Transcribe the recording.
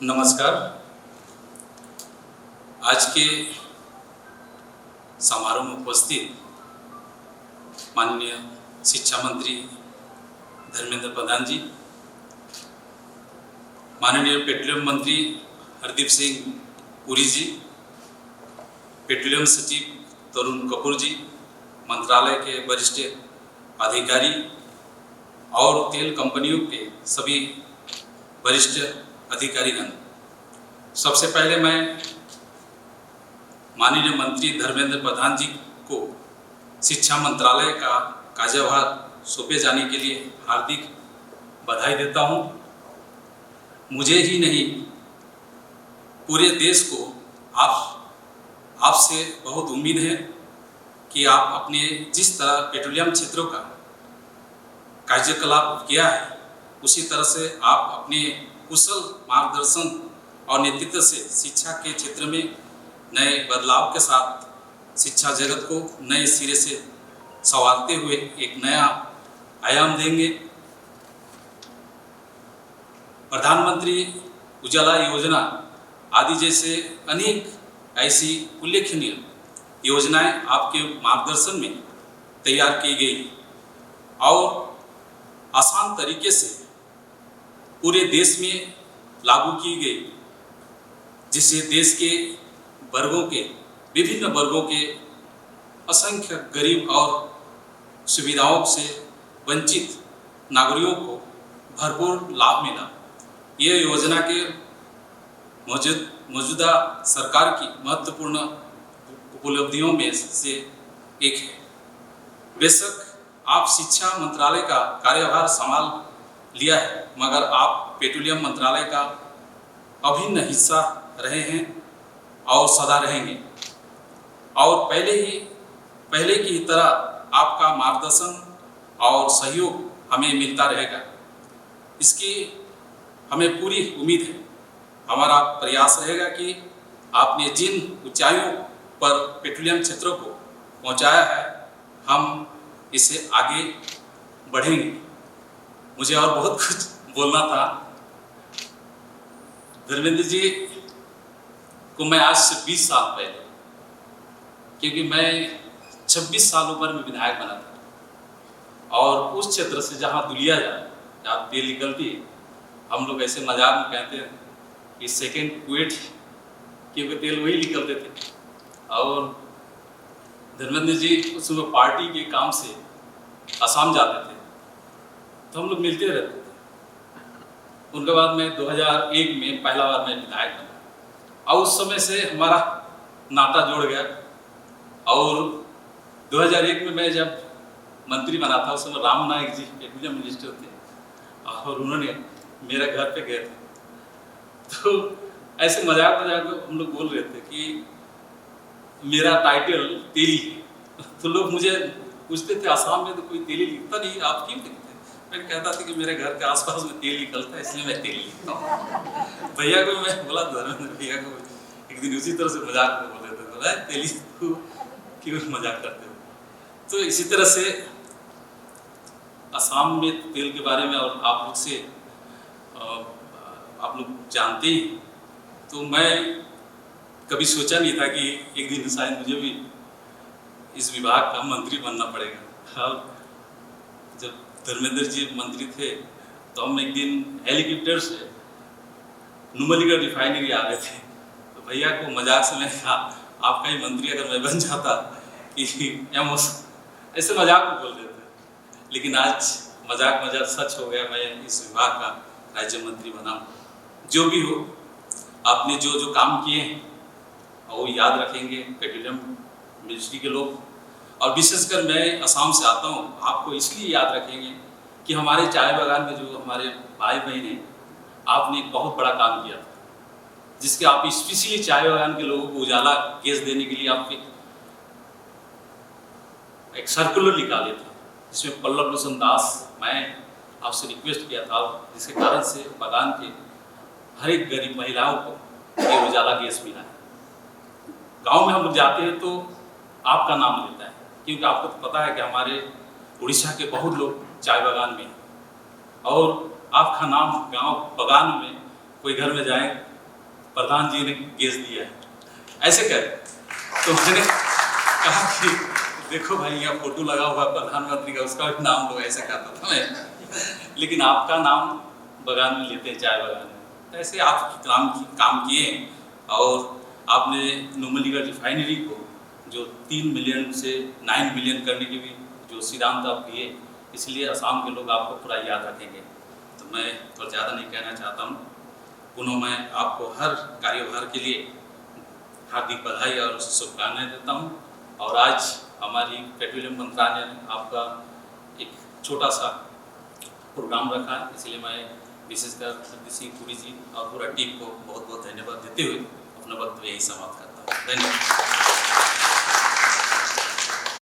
नमस्कार। आज के समारोह में उपस्थित माननीय शिक्षा मंत्री धर्मेंद्र प्रधान जी, माननीय पेट्रोलियम मंत्री हरदीप सिंह पुरी जी, पेट्रोलियम सचिव तरुण कपूर जी, मंत्रालय के वरिष्ठ अधिकारी और तेल कंपनियों के सभी वरिष्ठ अधिकारीगण, सबसे पहले मैं माननीय मंत्री धर्मेंद्र प्रधान जी को शिक्षा मंत्रालय का कार्यभार सौंपे जाने के लिए हार्दिक बधाई देता हूं। मुझे ही नहीं, पूरे देश को आपसे बहुत उम्मीद है कि आप अपने जिस तरह पेट्रोलियम क्षेत्रों का कार्यकलाप किया है, उसी तरह से आप अपने कुशल मार्गदर्शन और नेतृत्व से शिक्षा के क्षेत्र में नए बदलाव के साथ शिक्षा जगत को नए सिरे से संवारते हुए एक नया आयाम देंगे। प्रधानमंत्री उजाला योजना आदि जैसे अनेक ऐसी उल्लेखनीय योजनाएं आपके मार्गदर्शन में तैयार की गई और आसान तरीके से पूरे देश में लागू की गई, जिससे देश के वर्गों के विभिन्न वर्गों के असंख्य गरीब और सुविधाओं से वंचित नागरिकों को भरपूर लाभ मिला। ये योजना के मौजूदा सरकार की महत्वपूर्ण उपलब्धियों में से एक है। बेशक आप शिक्षा मंत्रालय का कार्यभार संभाल लिया है, मगर आप पेट्रोलियम मंत्रालय का अभिन्न हिस्सा रहे हैं और सदा रहेंगे और पहले की तरह आपका मार्गदर्शन और सहयोग हमें मिलता रहेगा। इसकी हमें पूरी उम्मीद है। हमारा प्रयास रहेगा कि आपने जिन ऊंचाइयों पर पेट्रोलियम क्षेत्रों को पहुंचाया है, हम इससे आगे बढ़ेंगे। मुझे और बहुत कुछ बोलना था। धर्मेंद्र जी को मैं आज से 20 साल पहले, क्योंकि मैं 26 साल उम्र में विधायक बना था और उस क्षेत्र से जहाँ दुलिया जाए, जहाँ तेल निकलती है, हम लोग ऐसे मजाक में कहते हैं कि सेकेंड कुएट, क्योंकि तेल वही निकलते थे। और धर्मेंद्र जी उस समय पार्टी के काम से असम जाते थे, तो हम लोग मिलते रहते थे। उनके बाद मैं 2001 में पहला बार मैं विधायक बना और उस समय से हमारा नाता जुड़ गया। और 2001 में मैं जब मंत्री बना था, उस समय राम नायक जी पेट्रोलियम मिनिस्टर थे और उन्होंने मेरे घर पे गए थे, तो ऐसे मजाक में हम लोग बोल रहे थे कि मेरा टाइटल तेली है। तो लोग मुझे पूछते थे, आसाम में तो कोई तेली लिखता नहीं, आप क्यों लिखते? मैं कहता था कि मेरे घर के आसपास में तेल निकलता है, इसलिए मैं तेल लिखता हूँ। भैया को मैं बोला, धर्मेंद्र भैया को एक दिन उसी तरह से मजाक में बोल रहे थे, तेली क्यों मजाक करते हो? तो इसी तरह से असम में तेल के बारे में और आप लोग से आप लोग जानते ही, तो मैं कभी सोचा नहीं था कि एक दिन शायद मुझे भी इस विभाग का मंत्री बनना पड़ेगा। और जब धर्मेंद्र जी मंत्री थे तो हम एक दिन हेलीकॉप्टर से नुमलीगढ़ रिफाइनरी आ रहे थे, तो भैया को मजाक से मैंने कहा, आपका ही मंत्री अगर मैं बन जाता कि ऐसे मजाक में बोल रहे थे। लेकिन आज मजाक सच हो गया, मैं इस विभाग का राज्य मंत्री बना। जो भी हो, आपने जो काम किए हैं वो याद रखेंगे पेट्रोलियम मिनिस्ट्री के लोग, और विशेषकर मैं असम से आता हूँ, आपको इसलिए याद रखेंगे कि हमारे चाय बागान में जो हमारे भाई बहन हैं, आपने एक बहुत बड़ा काम किया था, जिसके आप स्पेशली चाय बागान के लोगों को उजाला गैस देने के लिए आपके एक सर्कुलर निकाले थे, जिसमें पल्लव लोचन दास, मैं आपसे रिक्वेस्ट किया था, जिसके कारण से बागान के हर एक गरीब महिलाओं को ये उजाला गैस मिला है। गांव में हम लोग जाते हैं तो आपका नाम लेता है, क्योंकि आपको तो पता है कि हमारे उड़ीसा के बहुत लोग चाय बागान में, और आपका नाम गांव बागान में कोई घर में जाए प्रधान जी ने गैस दिया है, ऐसे कर। तो मैंने कहा कि देखो भाई यहाँ फोटो लगा हुआ है प्रधानमंत्री का, उसका भी नाम लो, ऐसे कहता था मैं। लेकिन आपका नाम बगान में लेते हैं, चाय बगान में। ऐसे आप काम किए और आपने नुमलीगढ़ रिफाइनरी को जो 3 मिलियन से 9 मिलियन करने के भी जो सिद्धांत आप दिए, इसलिए असम के लोग आपको पूरा याद रखेंगे। तो मैं और ज़्यादा नहीं कहना चाहता हूँ। पुनः मैं आपको हर कार्यभार के लिए हार्दिक बधाई और शुभकामनाएं देता हूँ। और आज हमारी पेट्रोलियम मंत्रालय ने आपका एक छोटा सा प्रोग्राम रखा है, इसलिए मैं विशेषकर सतीश सिंह पुरी जी और पूरा टीम को बहुत बहुत धन्यवाद देते हुए अपना वक्तव्य यही समाप्त करता हूँ। धन्यवाद।